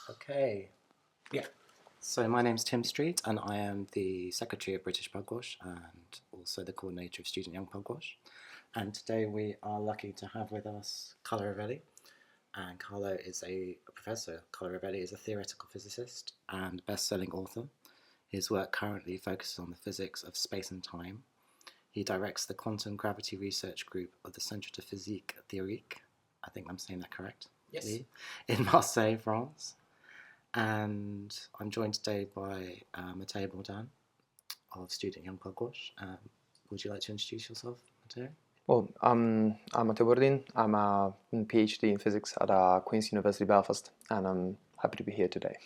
Okay. Yeah. So my name's Tim Street, and I am the Secretary of British Pugwash and also the coordinator of Student Young Pugwash. And today we are lucky to have with us Carlo Rovelli. And Carlo is a professor. Carlo Rovelli is a theoretical physicist and best-selling author. His work currently focuses on the physics of space and time. He directs the quantum gravity research group of the Centre de Physique Théorique, I think I'm saying that correctly, Yes. in Marseille, France. And I'm joined today by Matteo Bordin of Student Young Pugwash. Would you like to introduce yourself, Matteo? Well, I'm Matteo Bordin. I'm a PhD in physics at Queen's University Belfast, and I'm happy to be here today.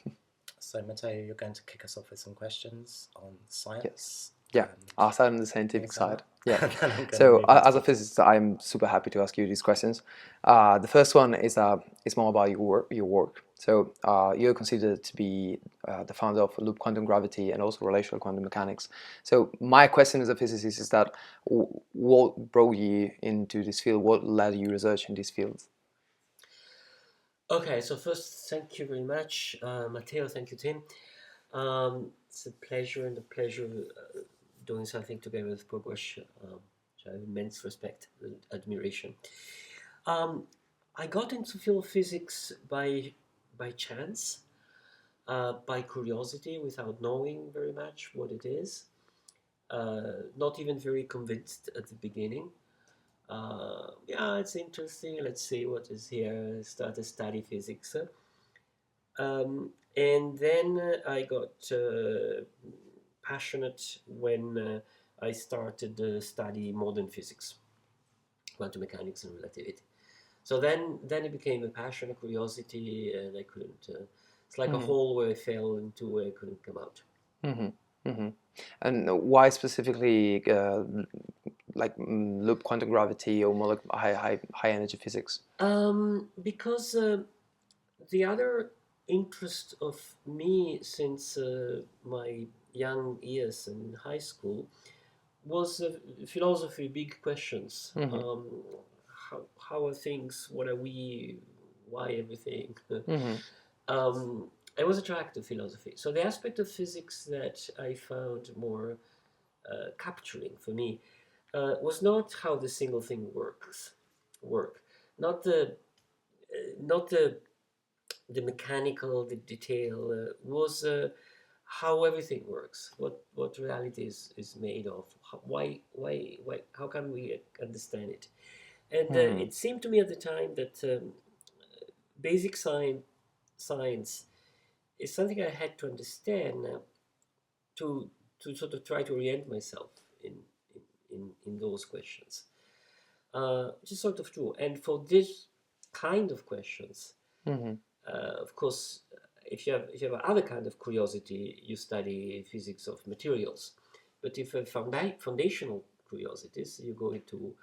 So, Matteo, you're going to kick us off with some questions on science. Yes. Yeah, I'll start on the scientific things like side. that. Yeah. And then I'm gonna So, move on as to a physicist, I'm super happy to ask you these questions. The first one is more about your work. So, you're considered to be the founder of loop quantum gravity and also relational quantum mechanics. So, my question as a physicist is that what brought you into this field? What led you research in this field? Okay, so first, thank you very much, Matteo. Thank you, Tim. It's a pleasure doing something together with Pugwash. I have immense respect and admiration. I got into field of physics by chance, by curiosity, without knowing very much what it is. Not even very convinced at the beginning. Yeah, it's interesting. Let's see what is here. Start to study physics. And then I got passionate when I started to study modern physics, quantum mechanics and relativity. So then it became a passion, a curiosity, and I couldn't. It's like a hole where I fell into where I couldn't come out. And why specifically loop quantum gravity or more like high energy physics? Because the other interest of me since my young years in high school was philosophy, big questions. How are things? What are we? Why everything? I was attracted to philosophy. So the aspect of physics that I found more capturing for me was not how the single thing work, not the mechanical, the detail, was how everything works, what reality is made of, why, how can we understand it? And it seemed to me at the time that basic science is something I had to understand to sort of try to orient myself in those questions. Which is sort of true. And for this kind of questions, of course, if you have other kind of curiosity, you study physics of materials. But if you have foundational curiosities, you go into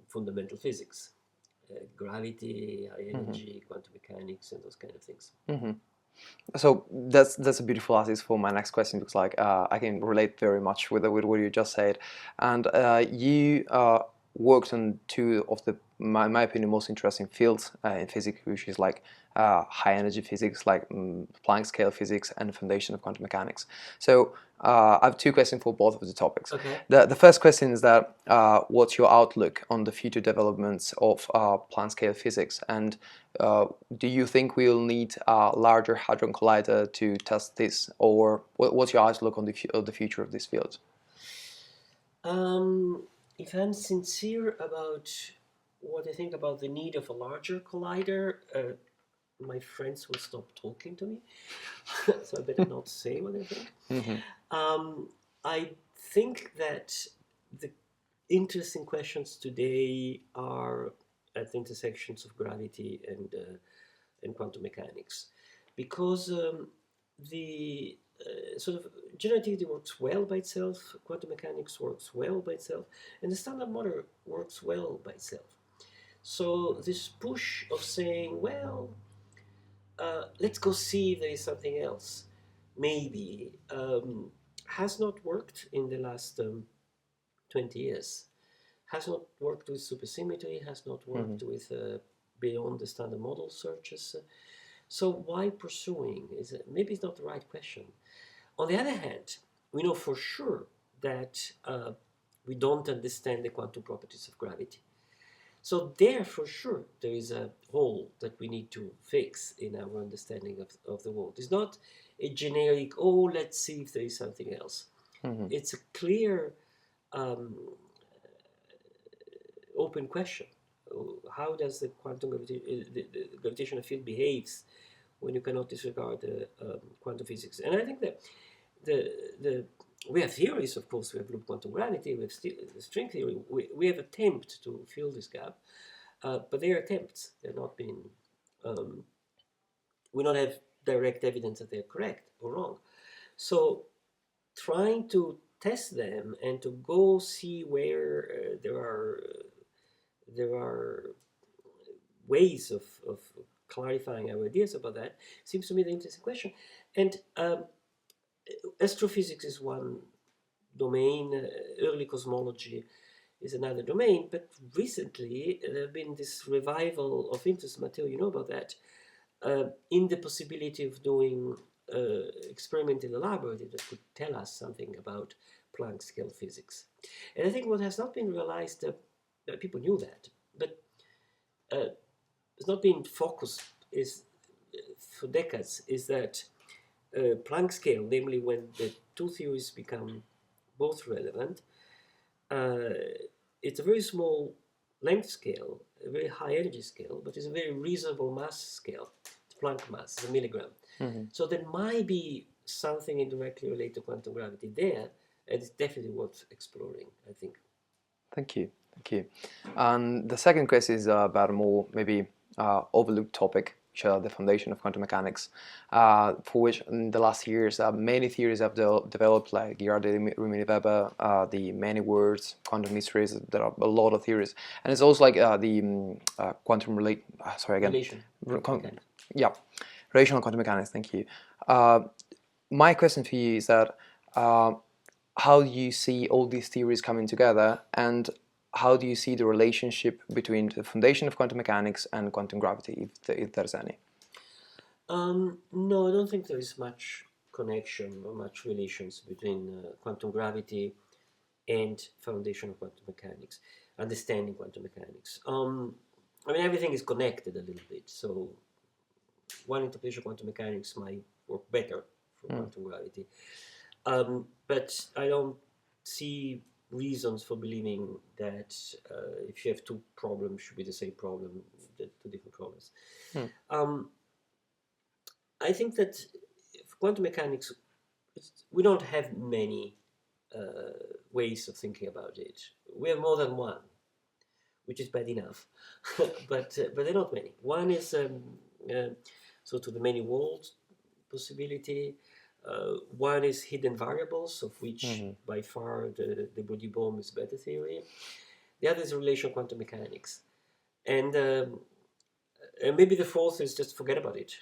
fundamental physics, gravity, high energy, quantum mechanics, and those kind of things. So that's a beautiful answer for my next question, because I can relate very much with what you just said, and you worked on two of my opinion, most interesting fields in physics, which is high energy physics, like Planck scale physics, and the foundation of quantum mechanics. So I have two questions for both of the topics. Okay. The first question is that what's your outlook on the future developments of Planck scale physics, and do you think we'll need a larger hadron collider to test this, or what's your outlook on the future of this field? If I'm sincere about what I think about the need of a larger collider, my friends will stop talking to me, so I better not say what I think. I think that the interesting questions today are at the intersections of gravity and quantum mechanics, because the sort of general relativity works well by itself, quantum mechanics works well by itself, and the standard model works well by itself. So this push of saying, well, let's go see if there is something else, maybe, has not worked in the last 20 years. Has not worked with supersymmetry, has not worked with beyond the standard model searches. So why pursuing? Maybe it's not the right question. On the other hand, we know for sure that we don't understand the quantum properties of gravity. So there, for sure, there is a hole that we need to fix in our understanding of the world. It's not a generic, oh, let's see if there is something else. Mm-hmm. It's a clear, open question. How does the the gravitational field behaves when you cannot disregard quantum physics? And I think that we have theories, of course. We have loop quantum gravity, we have string theory. We have attempts to fill this gap, but they are attempts. They're not being. We don't have direct evidence that they're correct or wrong. So, trying to test them and to go see where there are ways of clarifying our ideas about that seems to me the interesting question. And astrophysics is one domain, early cosmology is another domain, but recently there have been this revival of interest, Matteo, you know about that, in the possibility of doing experiment in the laboratory that could tell us something about Planck scale physics. And I think what has not been realized, people knew that, but it's not been focused is for decades, is that Planck scale, namely when the two theories become both relevant, it's a very small length scale, a very high energy scale, but it's a very reasonable mass scale. It's Planck mass, it's a milligram. Mm-hmm. So there might be something indirectly related to quantum gravity there, and it's definitely worth exploring, I think. Thank you. Thank you. And the second question is about a more maybe overlooked topic, which are the foundation of quantum mechanics, for which in the last years many theories have developed, like Girardi-Rimini-Weber, the many words, quantum mysteries. There are a lot of theories, and it's also like the quantum Relation. Yeah, relational quantum mechanics. Thank you. My question for you is that how do you see all these theories coming together, and how do you see the relationship between the foundation of quantum mechanics and quantum gravity, if there's any? No, I don't think there is much connection or much relations between quantum gravity and foundation of quantum mechanics, understanding quantum mechanics. I mean, everything is connected a little bit, so one interpretation of quantum mechanics might work better for quantum gravity. But I don't see reasons for believing that if you have two problems, should be the same problem, the two different problems. I think that quantum mechanics, we don't have many ways of thinking about it. We have more than one, which is bad enough, but they're not many. One is so to the many worlds possibility. One is hidden variables, of which by far the Bordin bomb is a better theory. The other is relation quantum mechanics, and maybe the fourth is just forget about it.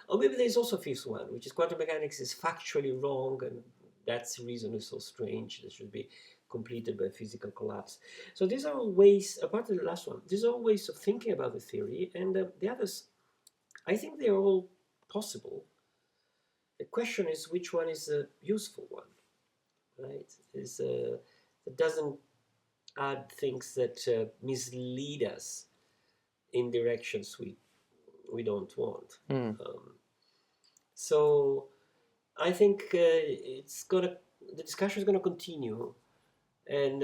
Or maybe there's also a fifth one, which is quantum mechanics is factually wrong, and that's the reason it's so strange. It should be completed by physical collapse. So these are all ways, apart from the last one, these are all ways of thinking about the theory, and the others, I think they're all possible. The question is which one is a useful one, right? It doesn't add things that mislead us in directions we don't want. So I think the discussion is gonna continue, and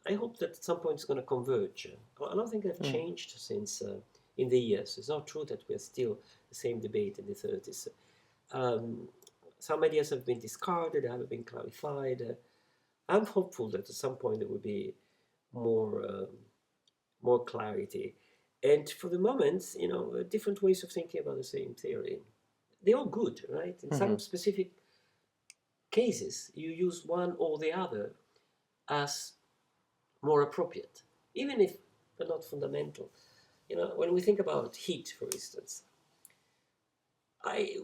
I hope that at some point it's gonna converge. I don't think they've changed since in the years. It's not true that we're still the same debate in the 30s. Some ideas have been discarded, haven't been clarified. I'm hopeful that at some point there will be more clarity. And for the moment, different ways of thinking about the same theory. They're all good, right? In some specific cases, you use one or the other as more appropriate, even if they're not fundamental. When we think about heat, for instance,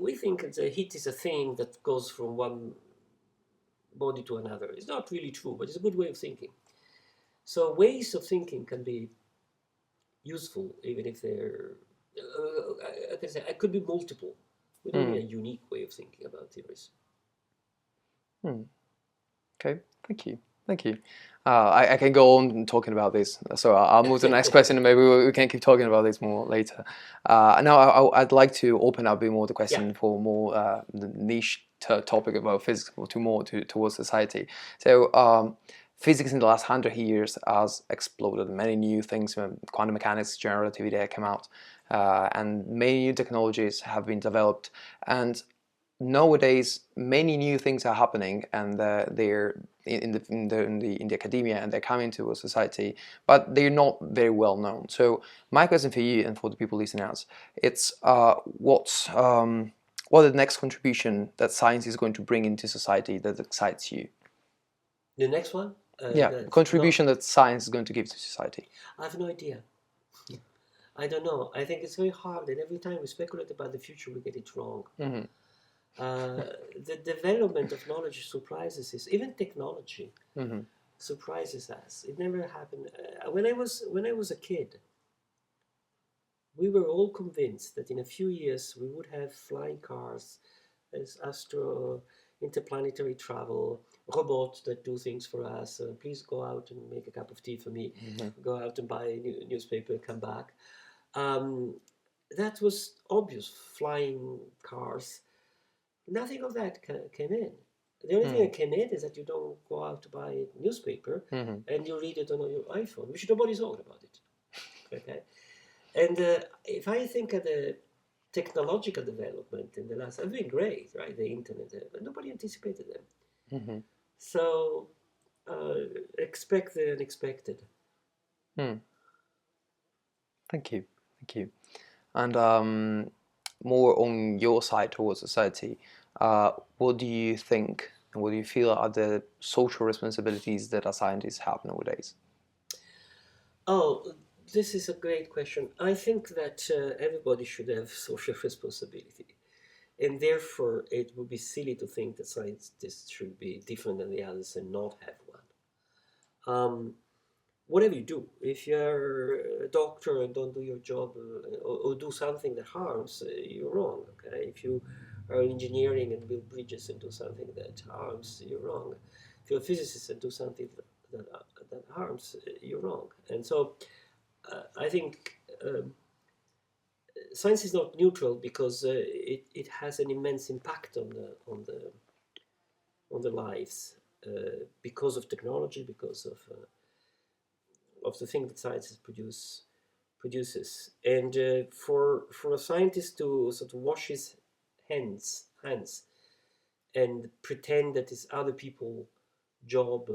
we think that heat is a thing that goes from one body to another. It's not really true, but it's a good way of thinking. So ways of thinking can be useful, even if they're I can say it could be multiple. We don't need a unique way of thinking about theories. Okay, thank you. Thank you. I can go on talking about this, so I'll move to the next question, and maybe we can keep talking about this more later. Now, I'd like to open up a bit more the question for more the niche topic about physics towards society. So, physics in the last 100 years has exploded. Many new things, quantum mechanics, general relativity have come out, and many new technologies have been developed. And nowadays many new things are happening, and they're in the academia, and they're coming to a society, but they're not very well known. So my question for you and for the people listening out, it's what the next contribution that science is going to bring into society that excites you? The next one? Contribution that science is going to give to society. I have no idea. I don't know. I think it's very hard, and every time we speculate about the future, we get it wrong. The development of knowledge surprises us. Even technology surprises us. It never happened. When I was a kid, we were all convinced that in a few years we would have flying cars, interplanetary travel, robots that do things for us. Please go out and make a cup of tea for me. Go out and buy a newspaper, come back. That was obvious. Flying cars. Nothing of that came in. The only thing that came in is that you don't go out to buy a newspaper and you read it on your iPhone, which nobody's talking about it. Okay, and if I think of the technological development in the last, have been great, right? The internet, but nobody anticipated them. So expect the unexpected. Thank you, thank you. And more on your side towards society, what do you think and what do you feel are the social responsibilities that a scientist have nowadays? Oh, this is a great question. I think that everybody should have social responsibility. And therefore, it would be silly to think that scientists should be different than the others and not have one. Whatever you do, if you're a doctor and don't do your job or do something that harms, you're wrong. Okay, if you are engineering and build bridges and do something that harms, you're wrong. If you're a physicist and do something that harms, you're wrong. And so, I think science is not neutral because it has an immense impact on the lives because of technology, because of the thing that science produces. And for a scientist to sort of wash his hands and pretend that it's other people's job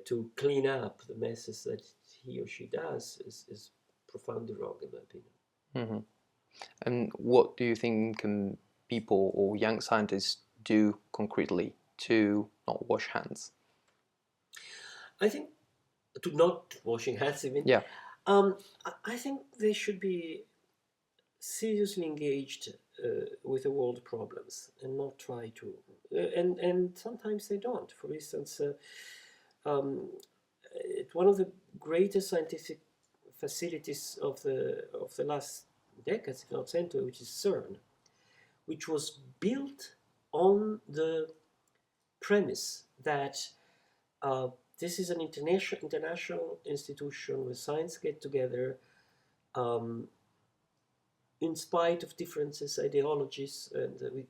to clean up the messes that he or she does is profoundly wrong, in my opinion. And what do you think can people or young scientists do concretely to not wash hands? I think to not washing hands, even. Yeah. I think they should be seriously engaged with the world problems and not try to. And sometimes they don't. For instance, one of the greatest scientific facilities of the last decades, if not century, which is CERN, which was built on the premise that this is an international institution where science get together in spite of differences, ideologies, and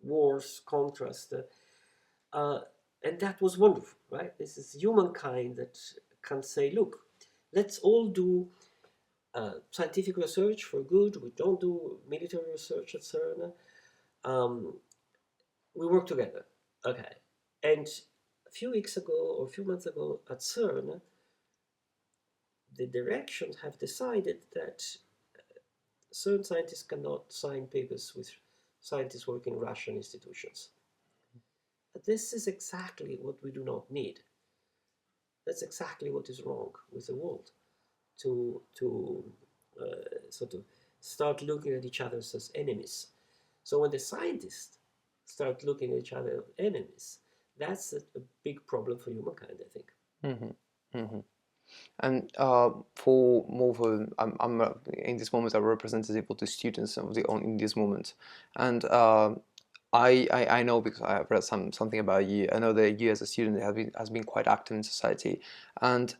wars, contrast. And that was wonderful, right? This is humankind that can say, look, let's all do scientific research for good. We don't do military research at CERN. We work together. Okay. And a few weeks ago or a few months ago at CERN, the directions have decided that CERN scientists cannot sign papers with scientists working in Russian institutions. But this is exactly what we do not need. That's exactly what is wrong with the world. To sort of start looking at each other as enemies. So when the scientists start looking at each other as enemies, that's a big problem for humankind, I think. And for more for, I'm in this moment a representative of the students of the in this moment, and I know because I have read something about you. I know that you as a student has been quite active in society, and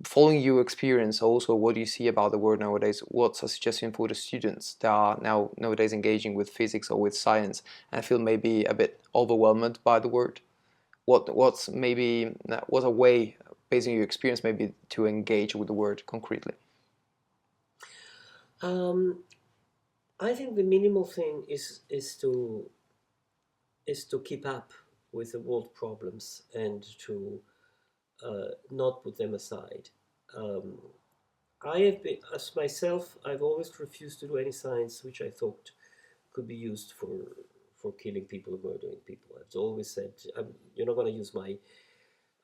following your experience, also what do you see about the world nowadays? What's a suggestion for the students that are nowadays engaging with physics or with science and feel maybe a bit overwhelmed by the world? What's a way, based on your experience, maybe to engage with the word concretely? I think the minimal thing is to keep up with the world problems and to not put them aside. Um, I have been, as myself, I've always refused to do any science which I thought could be used for killing people or murdering people. I've always said, "You're not going to use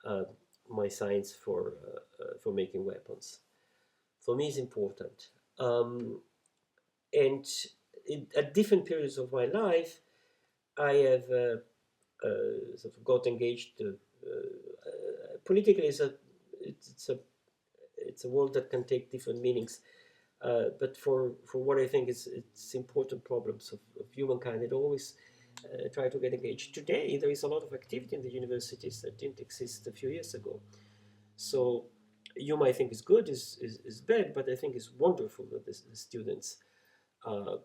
uh, my science for making weapons." For me, it's important. And at different periods of my life, I have sort of got engaged. Politically, it's a it's a word that can take different meanings. But for what I think is it's important problems of humankind, it always try to get engaged. Today, there is a lot of activity in the universities that didn't exist a few years ago. So you might think is good, is bad, but I think it's wonderful that the students uh,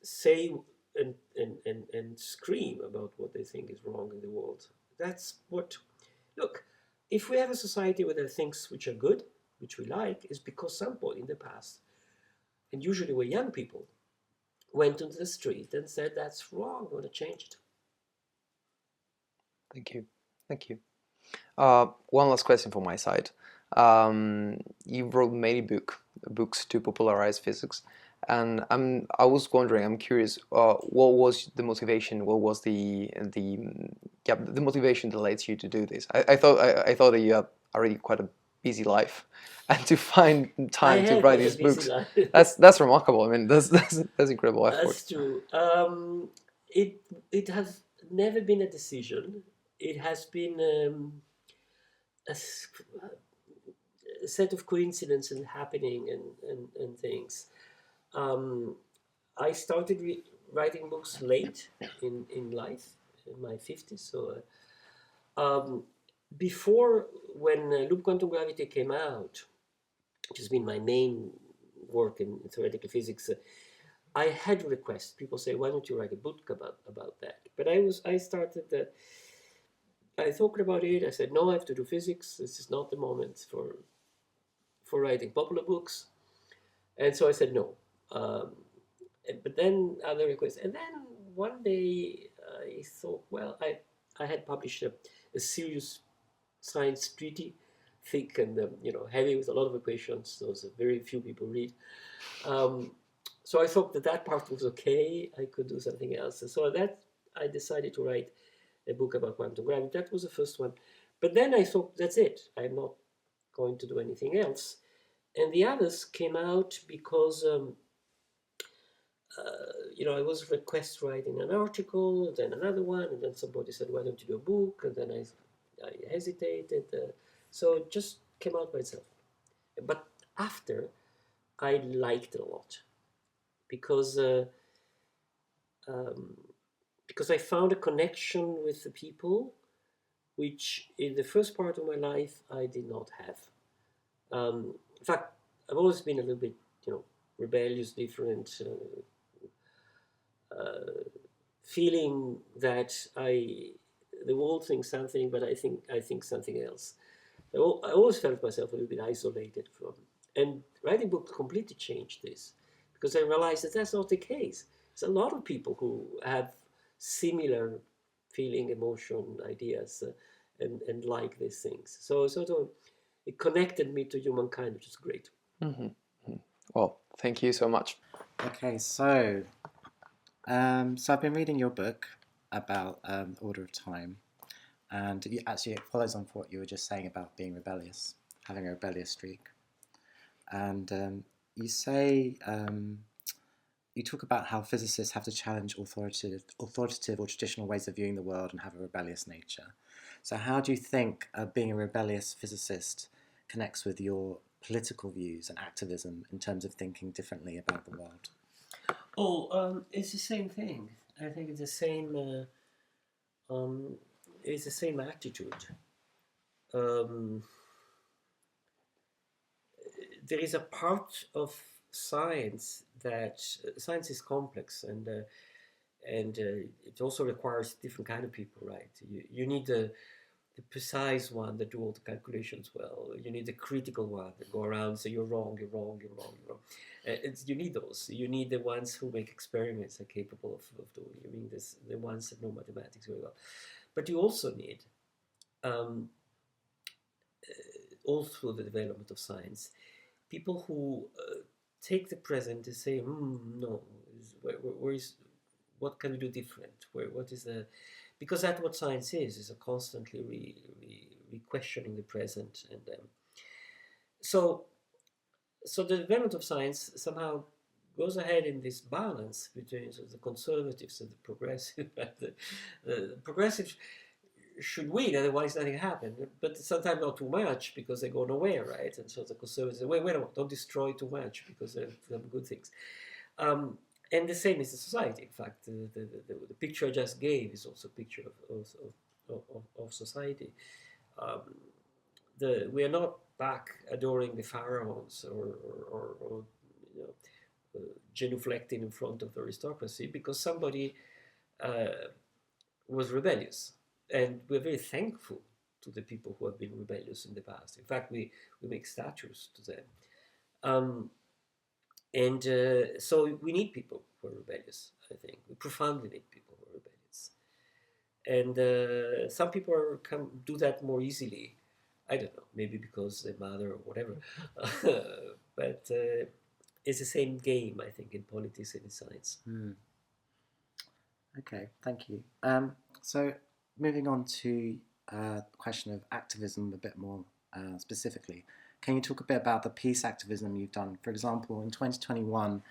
say and scream about what they think is wrong in the world. That's what, look, if we have a society where there are things which are good, which we like, is because somebody in the past, and usually we're young people, went onto the street and said, that's wrong, I want to change it. Thank you. Thank you. One last question from my side. You wrote many books to popularize physics, and I was wondering, I'm curious, what was the motivation? What was the motivation that led you to do this? I thought that you had already quite a busy life, and to find I time to have write quite a these busy books, life. that's remarkable. I mean, that's incredible effort. That's true. It has never been a decision. It has been a set of coincidences happening and things. Um, I started writing books late in life, in my 50s. So before, when Loop Quantum Gravity came out, which has been my main work in theoretical physics, I had requests. People say, "Why don't you write a book about that?" But I started. I thought about it. I said, "No, I have to do physics. This is not the moment for writing popular books." And so I said no. Um, but then other requests, and then one day I thought, well, I had published a serious science treaty, thick and heavy with a lot of equations. Those very few people read. Um, so I thought that part was okay. I could do something else. And so that I decided to write a book about quantum gravity. That was the first one. But then I thought, that's it. I'm not going to do anything else. And the others came out because, I was request writing an article, then another one, and then somebody said, why don't you do a book? And then I hesitated. So it just came out by itself. But after, I liked it a lot because um, because I found a connection with the people, which in the first part of my life I did not have. In fact, I've always been a little bit, rebellious, different, feeling that the world thinks something, but I think something else. I always felt myself a little bit isolated from, and writing books completely changed this because I realized that that's not the case. There's a lot of people who have similar feeling, emotion, ideas, and like these things. So sort of it connected me to humankind, which is great. Mm-hmm. Well, thank you so much. Okay, so I've been reading your book about Order of Time, and actually it follows on from what you were just saying about being rebellious, having a rebellious streak. And you say you talk about how physicists have to challenge authoritative or traditional ways of viewing the world and have a rebellious nature. So how do you think being a rebellious physicist connects with your political views and activism in terms of thinking differently about the world? Oh, it's the same thing. I think it's the same. It's the same attitude. Um, there is a part of science that science is complex, and it also requires different kind of people, right? You need the precise one that do all the calculations well. You need the critical one that go around and say you're wrong, you're wrong, you're wrong, you're wrong. You need those. You need the ones who make experiments are capable of doing. You mean this, the ones that know mathematics very well. But you also need, all through the development of science, people who take the present and say, no, where is, what can we do different? What is the, because that's what science is a constantly re-questioning the present. And so the development of science somehow goes ahead in this balance between sort of the conservatives and the progressive. The progressives should win, otherwise nothing happens. But sometimes not too much because they go nowhere, right? And so the conservatives say, wait, don't destroy too much because there are some good things. And the same is the society. In fact, the picture I just gave is also a picture of society. We are not back adoring the pharaohs or genuflecting in front of the aristocracy because somebody was rebellious. And we're very thankful to the people who have been rebellious in the past. In fact, we make statues to them. So we need people who are rebellious, I think. We profoundly need people who are rebellious. And some people can do that more easily. I don't know, maybe because their mother or whatever. But it's the same game, I think, in politics and in science. Okay, thank you. So moving on to the question of activism a bit more specifically. Can you talk a bit about the peace activism you've done? For example, in 2021,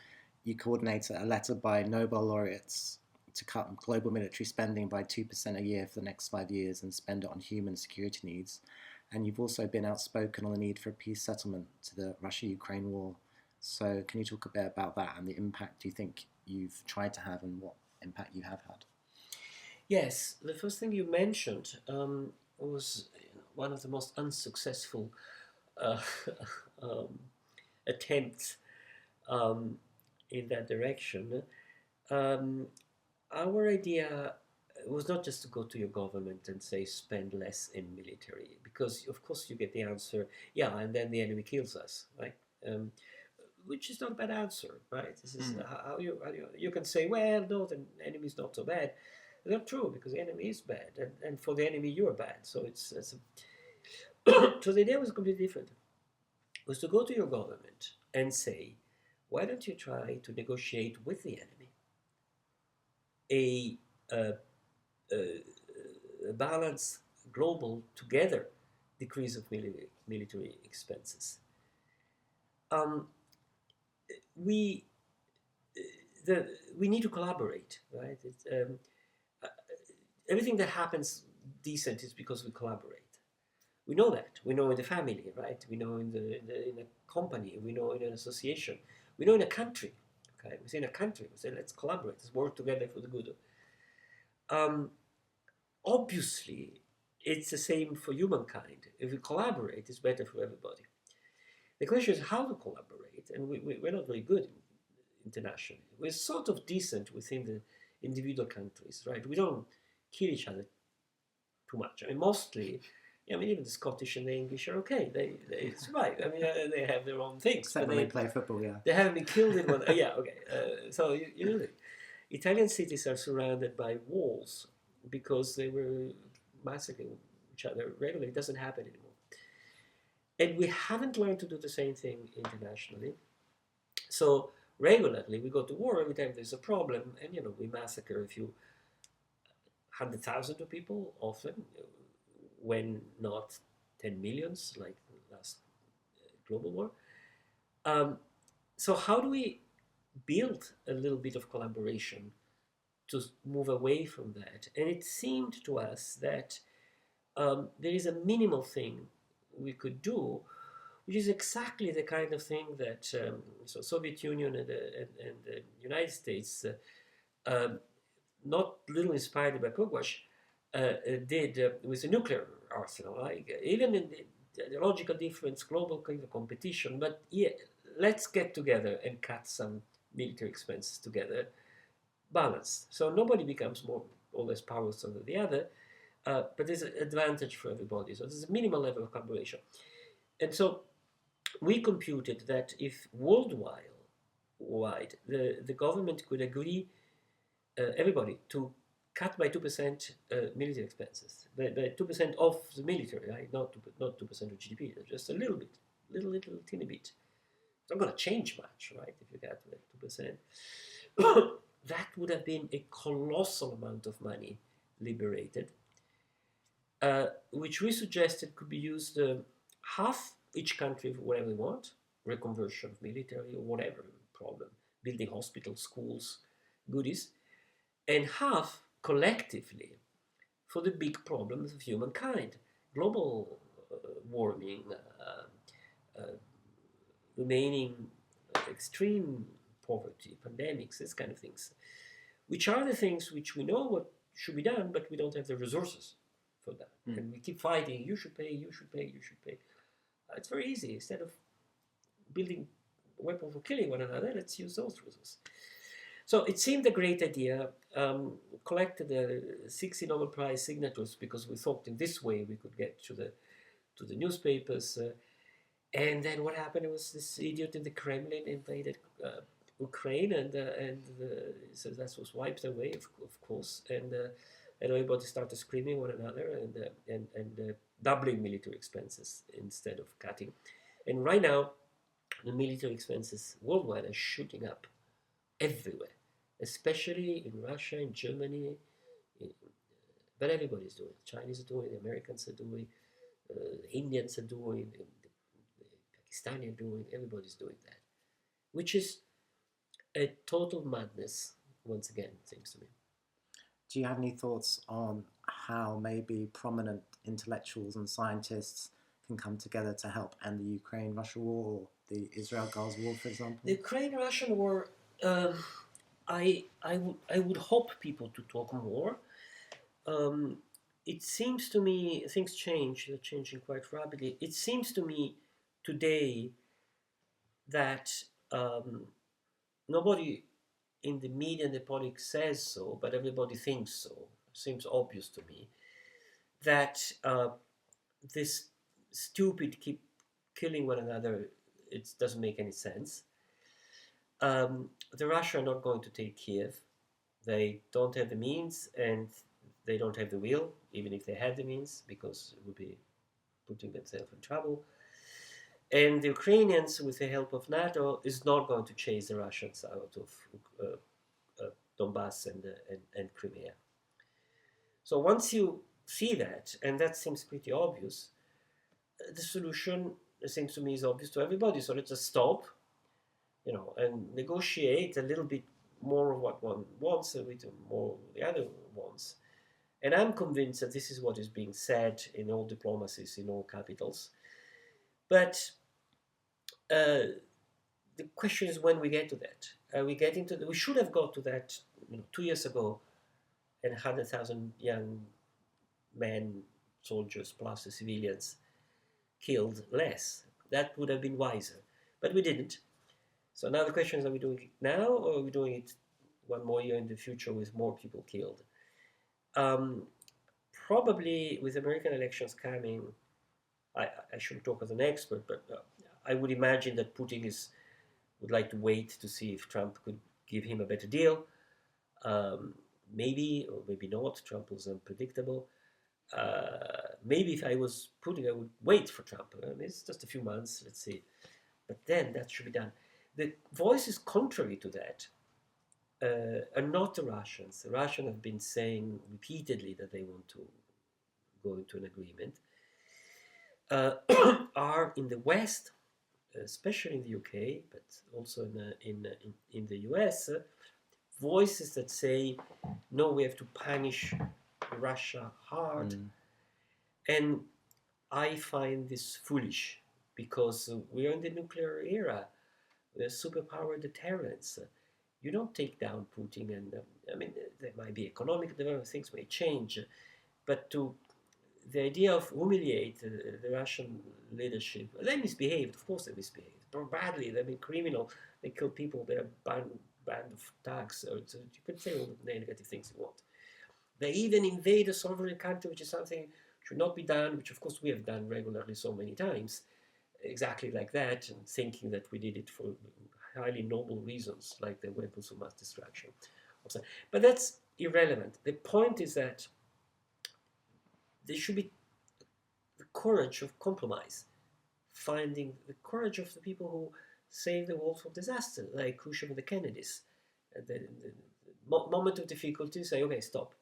you coordinated a letter by Nobel laureates to cut global military spending by 2% a year for the next 5 years and spend it on human security needs. And you've also been outspoken on the need for a peace settlement to the Russia-Ukraine war. So can you talk a bit about that and the impact you think you've tried to have and what impact you have had? Yes, the first thing you mentioned was one of the most unsuccessful attempts in that direction. Our idea was not just to go to your government and say spend less in military, because of course you get the answer, yeah, and then the enemy kills us, right? Which is not a bad answer, right? This is how you can say, well, no, the enemy is not so bad. It's not true, because the enemy is bad, and for the enemy you're bad. So it's so the idea was completely different. It was to go to your government and say, why don't you try to negotiate with the enemy a balanced global together decrease of military expenses. We need to collaborate, right? Everything that happens decent is because we collaborate. We know that. We know in the family, right? We know in a company. We know in an association. We know in a country. Okay, within a country, we say let's collaborate. Let's work together for the good. Obviously, it's the same for humankind. If we collaborate, it's better for everybody. The question is how to collaborate, and we're not very good internationally. We're sort of decent within the individual countries, right? We don't kill each other too much. I mean, mostly, even the Scottish and the English are okay. They survive. I mean, they have their own things. Except when they play football, yeah. They haven't been killed in one. Yeah, okay. So Italian cities are surrounded by walls because they were massacring each other regularly. It doesn't happen anymore. And we haven't learned to do the same thing internationally. So regularly we go to war every time there's a problem, and we massacre a few 100,000 of people often, when not 10 millions like the last global war. So how do we build a little bit of collaboration to move away from that? And it seemed to us that there is a minimal thing we could do, which is exactly the kind of thing that so Soviet Union and the United States, not little inspired by Pugwash, did with the nuclear arsenal. Like, even in the ideological difference, global kind of competition, but yeah, let's get together and cut some military expenses together, balanced. So nobody becomes more or less powerful than the other, but there's an advantage for everybody. So there's a minimal level of collaboration. And so we computed that if worldwide the government could agree, everybody, to cut by 2% military expenses, by 2% of the military, right? Not 2% of GDP, just a little bit, little teeny bit. It's not going to change much, right? If you cut like 2%, that would have been a colossal amount of money liberated, which we suggested could be used half each country for whatever they want, reconversion of military or whatever problem, building hospitals, schools, goodies, and half collectively for the big problems of humankind, global warming, remaining extreme poverty, pandemics, this kind of things, which are the things which we know what should be done, but we don't have the resources for that. And we keep fighting, you should pay, you should pay, you should pay. It's very easy. Instead of building weapons for killing one another, let's use those resources. So it seemed a great idea. Collected 60 Nobel Prize signatures because we thought in this way we could get to the newspapers. And then what happened was this idiot in the Kremlin invaded Ukraine, and so that was wiped away, of course. And everybody started screaming one another and doubling military expenses instead of cutting. And right now, the military expenses worldwide are shooting up everywhere, especially in Russia, in Germany, but everybody's doing it. Chinese are doing it, the Americans are doing it, the Indians are doing it, the Pakistani are doing it, everybody's doing that, which is a total madness, once again, it seems to me. Do you have any thoughts on how maybe prominent intellectuals and scientists can come together to help end the Ukraine-Russia war or the Israel-Gaza war, for example? The Ukraine-Russian war, I would hope people to talk more. It seems to me, things change, they're changing quite rapidly. It seems to me today that nobody in the media and the politics says so, but everybody thinks so. It seems obvious to me that this stupid keep killing one another, it doesn't make any sense. The Russians are not going to take Kiev. They don't have the means and they don't have the will, even if they had the means, because it would be putting themselves in trouble. And the Ukrainians, with the help of NATO, is not going to chase the Russians out of Donbass and Crimea. So once you see that, and that seems pretty obvious, the solution, it seems to me, is obvious to everybody. So let's just stop, and negotiate a little bit more of what one wants, a little more the other wants. And I'm convinced that this is what is being said in all diplomacies, in all capitals. But the question is when we get to that. Are we getting to that? We should have got to that 2 years ago, and 100,000 young men, soldiers, plus the civilians killed less. That would have been wiser. But we didn't. So now the question is, are we doing it now, or are we doing it one more year in the future with more people killed? Probably with American elections coming, I shouldn't talk as an expert, but I would imagine that Putin would like to wait to see if Trump could give him a better deal. Maybe or maybe not. Trump was unpredictable. Maybe if I was Putin, I would wait for Trump. It's just a few months, let's see. But then that should be done. The voices contrary to that are not the Russians. The Russians have been saying repeatedly that they want to go into an agreement. Are in the West, especially in the UK, but also in the US, voices that say, no, we have to punish Russia hard. And I find this foolish, because we are in the nuclear era. There's superpower deterrence. You don't take down Putin, and I mean, there might be economic development, things may change, but the idea of humiliate the Russian leadership, they misbehaved, of course they misbehaved, badly, they've been criminal, they kill people, they're a band of thugs, so you can say all the negative things you want. They even invade a sovereign country, which is something should not be done, which of course we have done regularly so many times, exactly like that, and thinking that we did it for highly noble reasons, like the weapons of mass destruction. But that's irrelevant. The point is that there should be the courage of compromise, finding the courage of the people who saved the world from disaster, like Khrushchev and the Kennedys. At the moment of difficulty, say, okay, stop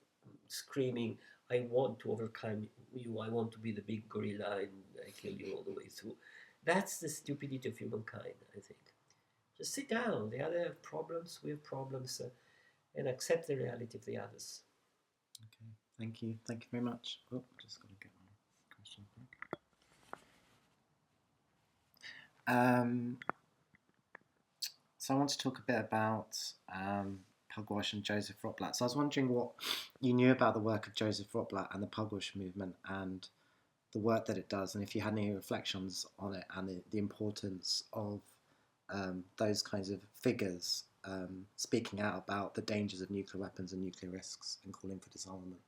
screaming, I want to overcome you, I want to be the big gorilla, and I kill you all the way through. That's the stupidity of humankind, I think. Just sit down. The other have problems, we have problems, and accept the reality of the others. Okay, thank you. Thank you very much. Oh, just got to get my question back. So I want to talk a bit about Pugwash and Joseph Rotblat. So I was wondering what you knew about the work of Joseph Rotblat and the Pugwash movement and the work that it does, and if you had any reflections on it and the importance of those kinds of figures speaking out about the dangers of nuclear weapons and nuclear risks and calling for disarmament.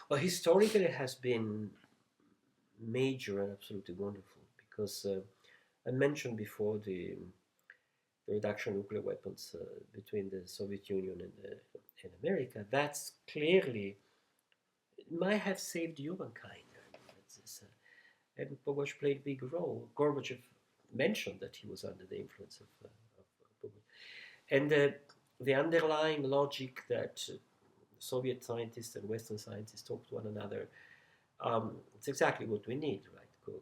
Well, historically it has been major and absolutely wonderful, because I mentioned before the reduction of nuclear weapons between the Soviet Union and America. That's clearly, it might have saved humankind. And Pugwash played a big role. Gorbachev mentioned that he was under the influence of Pugwash. And the underlying logic that Soviet scientists and Western scientists talk to one another, it's exactly what we need, right?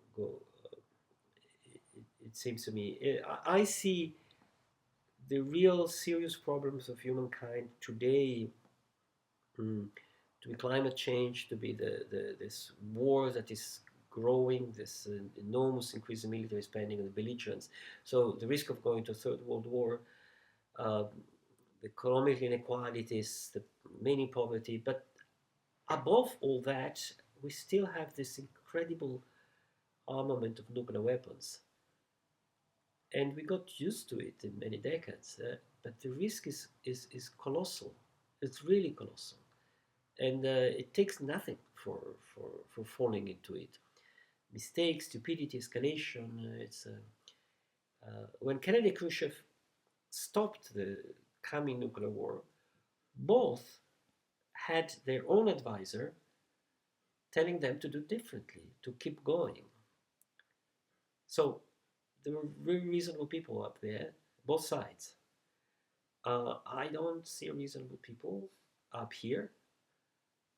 It seems to me. I see the real serious problems of humankind today to be climate change, to be this war that is growing, this enormous increase in military spending and the belligerents. So the risk of going to a third world war, the economic inequalities, the many poverty, but above all that, we still have this incredible armament of nuclear weapons. And we got used to it in many decades, but the risk is colossal. It's really colossal. And it takes nothing for falling into it. Mistakes, stupidity, escalation. When Kennedy and Khrushchev stopped the coming nuclear war, both had their own advisor telling them to do differently, to keep going. So there were very reasonable people up there, both sides. I don't see reasonable people up here.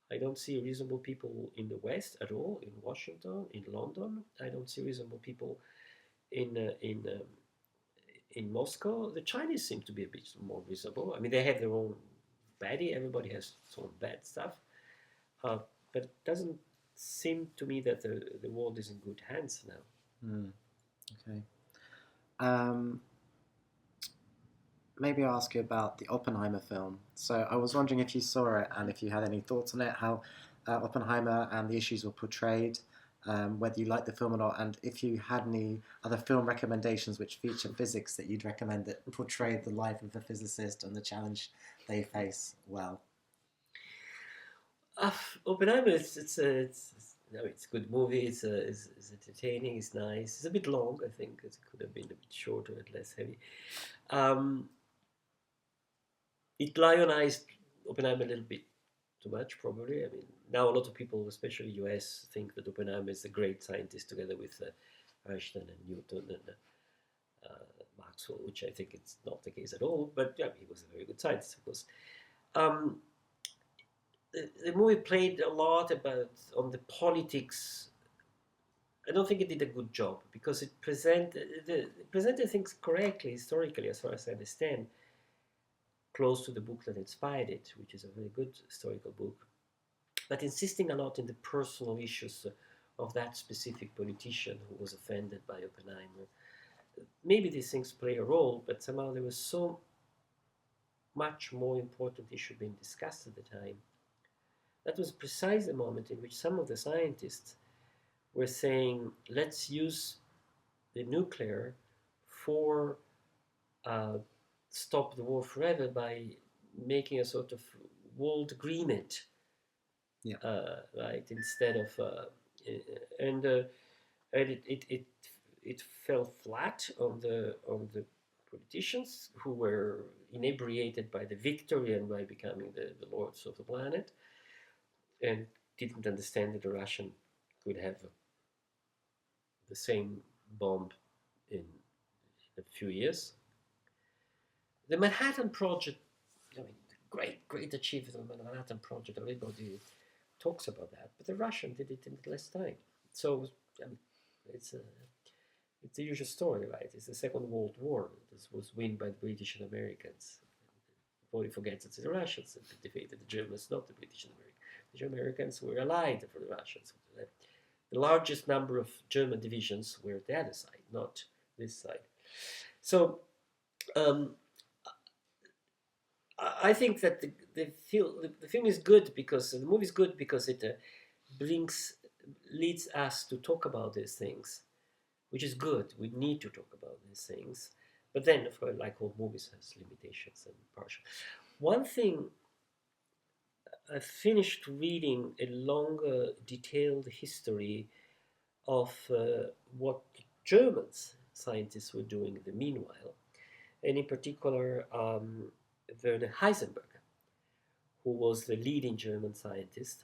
I don't see reasonable people in the West at all, in Washington, in London. I don't see reasonable people in Moscow. The Chinese seem to be a bit more reasonable. I mean, they have their own baddie. Everybody has its own bad stuff. But it doesn't seem to me that the world is in good hands now. Okay. Maybe I'll ask you about the Oppenheimer film. So I was wondering if you saw it and if you had any thoughts on it, how Oppenheimer and the issues were portrayed, whether you liked the film or not, and if you had any other film recommendations which feature physics that you'd recommend that portray the life of a physicist and the challenge they face well. Oppenheimer, it's a good movie. It's entertaining. It's nice. It's a bit long. I think it could have been a bit shorter and less heavy. It lionized Oppenheimer a little bit too much, probably. I mean, now a lot of people, especially US, think that Oppenheimer is a great scientist together with Einstein and Newton and Maxwell, which I think it's not the case at all. But yeah, he was a very good scientist, of course. The movie played a lot on the politics. I don't think it did a good job because it presented things correctly, historically, as far as I understand, close to the book that inspired it, which is a very good historical book, but insisting a lot in the personal issues of that specific politician who was offended by Oppenheimer. Maybe these things play a role, but somehow there was so much more important issue being discussed at the time. That was precisely the moment in which some of the scientists were saying, let's use the nuclear for stop the war forever by making a sort of world agreement, right? Instead of and it fell flat on the politicians who were inebriated by the victory and by becoming the lords of the planet, and didn't understand that the Russian could have the same bomb in a few years. The Manhattan Project, I mean, great achievement of the Manhattan Project. Everybody talks about that, but the Russian did it in less time. So it's the usual story, right? It's the Second World War. This was won by the British and Americans. Everybody forgets it's the Russians that defeated the Germans, not the British and Americans. The Americans were allied for the Russians. The largest number of German divisions were the other side, not this side. So I think that the film is good because the movie is good because it leads us to talk about these things, which is good. We need to talk about these things, but then, of course, like all movies, has limitations and partial. One thing, I finished reading a longer, detailed history of what Germans scientists were doing in the meanwhile, and in particular Werner Heisenberg, who was the leading German scientist.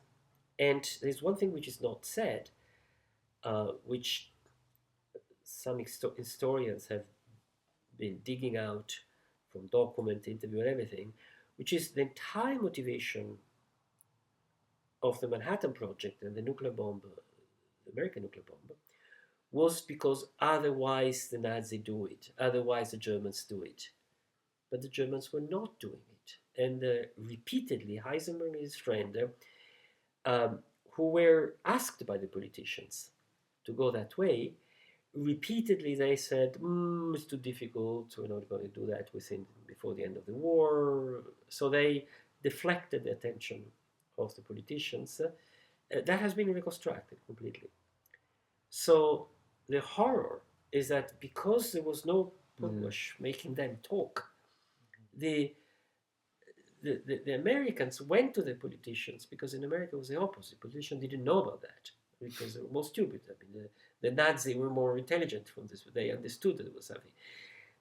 And there's one thing which is not said, which some historians have been digging out from document, interview, and everything, which is the entire motivation of the Manhattan Project and the nuclear bomb, the American nuclear bomb, was because otherwise the Nazis do it, otherwise the Germans do it. But the Germans were not doing it. And repeatedly, Heisenberg and his friend, who were asked by the politicians to go that way, repeatedly they said, it's too difficult, we're not going to do that before the end of the war. So they deflected the attention of the politicians. That has been reconstructed completely. So the horror is that because there was no Pugwash making them talk, the Americans went to the politicians, because in America it was the opposite. Politicians didn't know about that because they were more stupid. I mean, the Nazis were more intelligent from this. They understood that it was something.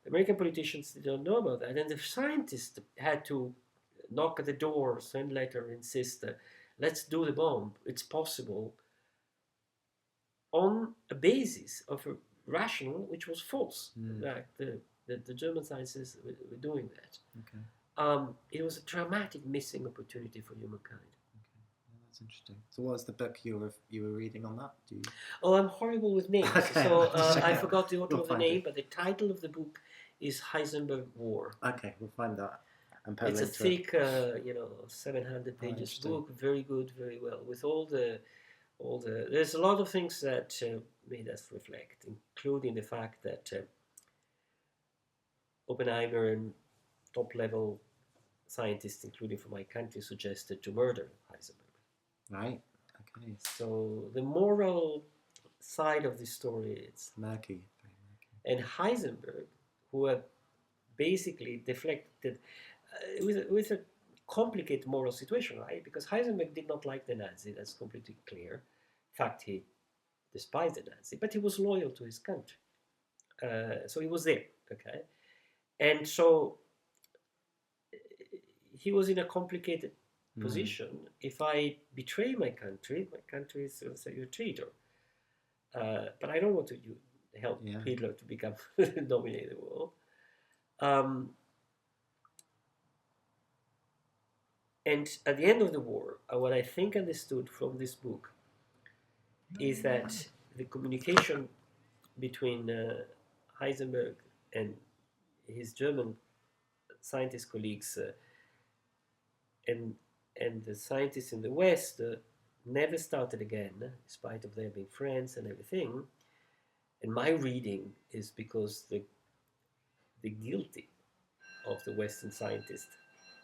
The American politicians didn't know about that, and the scientists had to knock at the door, send letter, insist, let's do the bomb. It's possible, on a basis of a rationale which was false. Like the German scientists were doing that. Okay. It was a dramatic missing opportunity for humankind. Okay, that's interesting. So, what was the book you were reading on that? Oh, I'm horrible with names, Okay, so I out. forgot the author We'll of the find name, it. but the title of the book is Heisenberg War. Okay, we'll find that. And put It's a link to it. thick, 700 pages interesting. book, very good, very well, with all the. There's a lot of things that made us reflect, including the fact that Oppenheimer and top-level scientists, including from my country, suggested to murder Heisenberg. Right. Okay. So the moral side of the story, it's Murky. and Heisenberg, who had basically deflected with a complicated moral situation, right? Because Heisenberg did not like the Nazi, that's completely clear. In fact, he despised the Nazi, but he was loyal to his country. So he was there, okay? And so he was in a complicated position. If I betray my country is say you're a traitor. But I don't want to help Hitler to become dominate the world. And at the end of the war, what I think understood from this book is that the communication between Heisenberg and his German scientist colleagues and the scientists in the West never started again, in spite of their being friends and everything. And my reading is because the guilty of the Western scientists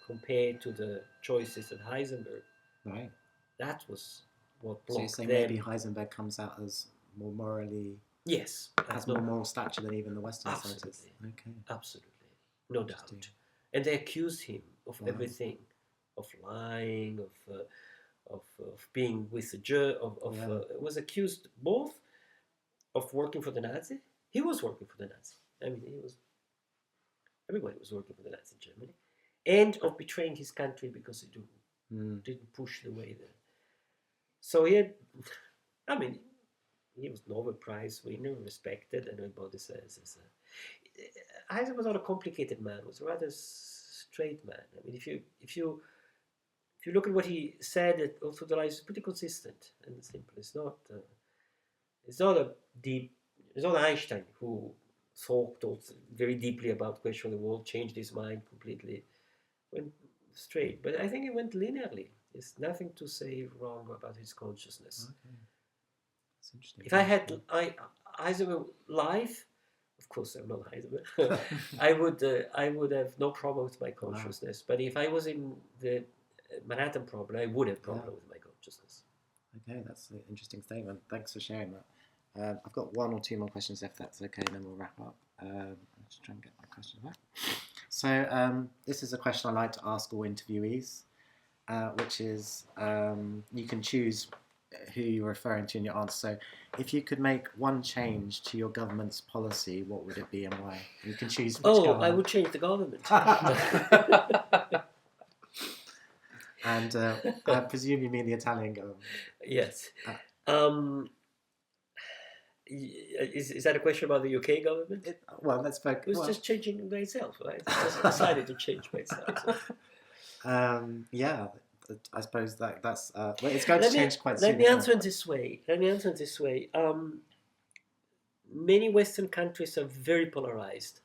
compared to the choices of Heisenberg, Right. that was what So you blocked say them. maybe Heisenberg comes out as more morally, Yes, has more moral stature than even the Western Absolutely. scientists. Okay. absolutely, no doubt. Interesting. And they accused him of Wow. everything, of lying, of being with the Jew, Yeah. was accused both of working for the Nazi. He was working for the Nazi. I mean, everybody was working for the Nazi in Germany, and of betraying his country because he didn't push the way there. So he had, I mean, he was Nobel Prize winner, respected, and everybody says. Heisenberg was not a complicated man; was a rather straight man. I mean, if you look at what he said, also the life is pretty consistent and simple. It's not a deep. It's not Einstein who thought very deeply about the question of the world, changed his mind completely, went straight. But I think it went linearly. There's nothing to say wrong about his consciousness. Okay. That's interesting. If I had Heisenberg live, of course I'm not Heisenberg, I would have no problem with my consciousness. But if I was in the Manhattan problem, I would have problem with my consciousness. Okay, that's an interesting statement. Thanks for sharing that. I've got one or two more questions if that's okay, and then we'll wrap up. Let's try and get my question back. So this is a question I like to ask all interviewees, which is you can choose who you're referring to in your answer. So if you could make one change to your government's policy, what would it be and why? You can choose which government. I would change the government. And I presume you mean the Italian government. Yes. Is that a question about the UK government? Well, let's focus. It was just changing by itself, right? It just decided to change by itself. Yeah, I suppose that's. Well, it's going to change quite soon. Let me answer it this way. Many Western countries are very polarized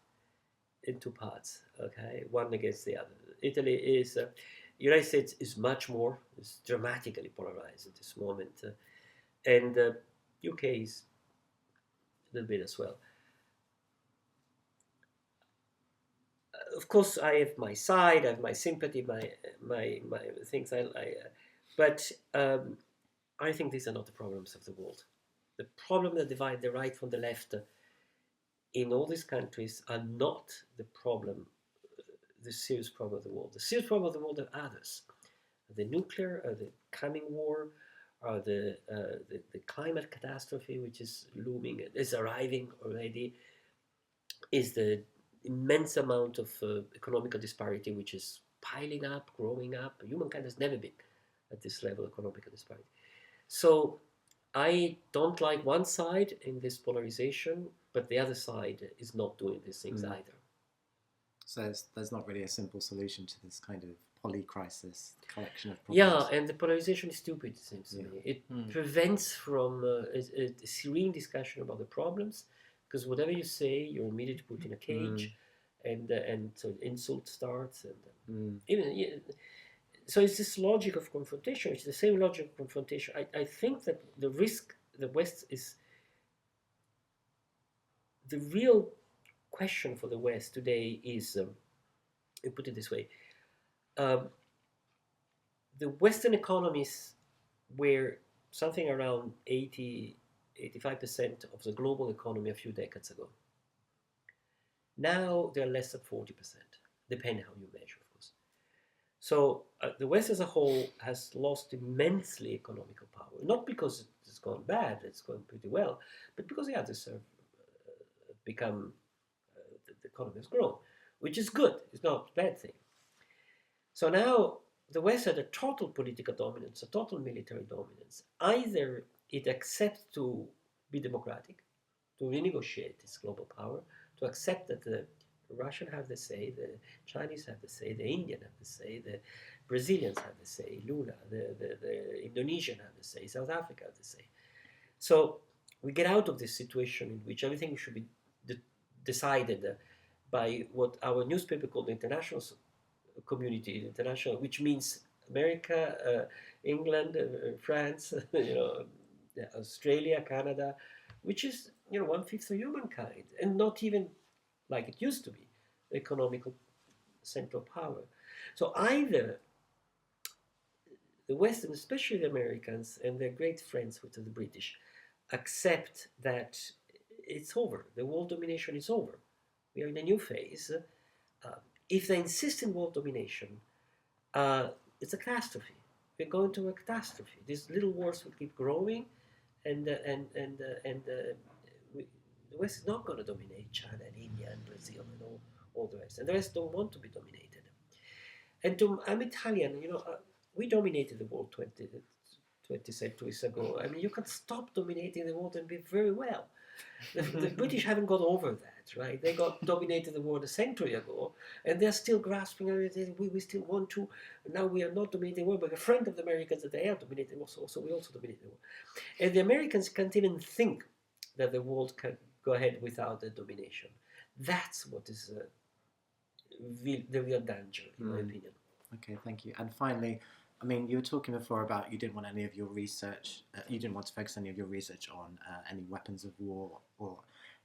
in two parts. Okay, one against the other. Italy is. United States is much more. Is dramatically polarized at this moment, and UK is a little bit as well. Of course, I have my side, I have my sympathy, my things. But I think these are not the problems of the world. The problem that divide the right from the left in all these countries are not the problem, the serious problem of the world. The serious problem of the world are others: the nuclear, or the coming war, or the climate catastrophe, which is looming, is arriving already, is the immense amount of economical disparity which is piling up, growing up. Humankind has never been at this level of economical disparity. So I don't like one side in this polarization, but the other side is not doing these things either. So there's not really a simple solution to this kind of polycrisis collection of problems. Yeah, and the polarization is stupid, it seems to me. It prevents from a serene discussion about the problems, because whatever you say, you're immediately put in a cage, and so insult starts, and even so it's this logic of confrontation. It's the same logic of confrontation. I think that the risk the West is the real question for the West today is, I put it this way. The Western economies were something around 85% of the global economy a few decades ago. Now they're less than 40%, depending how you measure, of course. So the West as a whole has lost immensely economical power, not because it's gone bad, it's going pretty well, but because the others have become, the economy has grown, which is good, it's not a bad thing. So now the West had a total political dominance, a total military dominance. Either it accepts to be democratic, to renegotiate its global power, to accept that the Russians have the say, the Chinese have the say, the Indian have the say, the Brazilians have the say, Lula, the Indonesian have the say, South Africa have the say. So we get out of this situation in which everything should be decided by what our newspaper called the international community, international, which means America, England, France, Australia, Canada, which is 1/5 of humankind, and not even like it used to be, economical central power. So either the West, and especially the Americans and their great friends with the British, accept that it's over, the world domination is over. We are in a new phase. If they insist in world domination, it's a catastrophe. We're going to a catastrophe. These little wars will keep growing, and the West is not going to dominate China and India and Brazil and all the rest. And the rest don't want to be dominated. And I'm Italian, we dominated the world 20 centuries ago. I mean, you can stop dominating the world and be very well. The British haven't got over that, right? They got dominated the world a century ago, and they're still grasping everything. We still want to. Now we are not dominating the world, but a friend of the Americans that they are dominating also. So we also dominate the world. And the Americans can't even think that the world can go ahead without the domination. That's what is the real danger, in my opinion. Okay, thank you. And finally, I mean, you were talking before about you didn't want any of your research, you didn't want to focus any of your research on any weapons of war or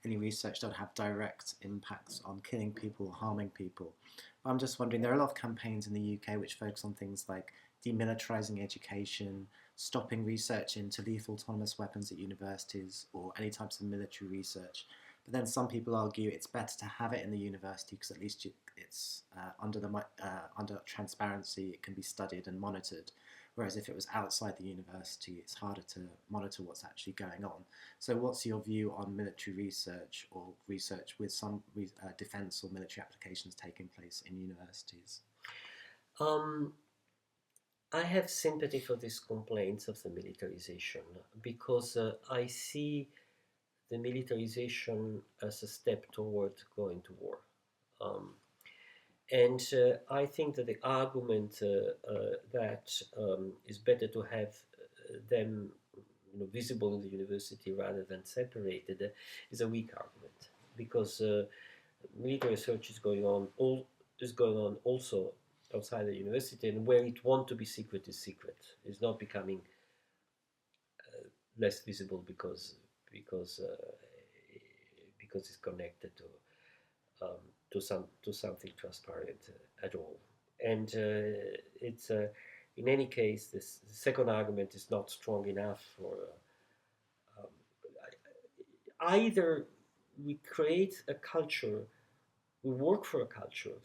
any research that would have direct impacts on killing people, harming people. I'm just wondering, there are a lot of campaigns in the UK which focus on things like demilitarising education, stopping research into lethal autonomous weapons at universities or any types of military research. But then some people argue it's better to have it in the university because at least it's under transparency, it can be studied and monitored. Whereas if it was outside the university, it's harder to monitor what's actually going on. So what's your view on military research or research with some defence or military applications taking place in universities? I have sympathy for these complaints of the militarization because I see the militarization as a step toward going to war. And I think that the argument that it's better to have them visible in the university rather than separated is a weak argument, because military research is going on also outside the university, and where it wants to be secret is secret. It's not becoming less visible because it's connected to something transparent at all. And it's in any case, the second argument is not strong enough for either we create a culture, we work for a culture,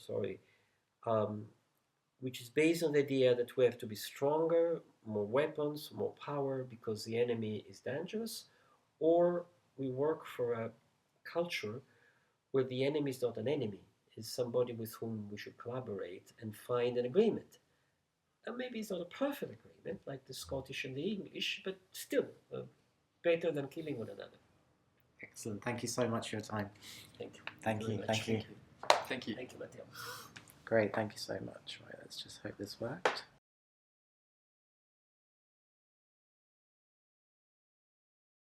which is based on the idea that we have to be stronger, more weapons, more power because the enemy is dangerous, or we work for a culture where the enemy is not an enemy, is somebody with whom we should collaborate and find an agreement. And maybe it's not a perfect agreement like the Scottish and the English, but still better than killing one another. Excellent. Thank you so much for your time. Thank you. Thank you. Thank you. Thank you, Matteo. Great. Thank you so much. Right, let's just hope this worked.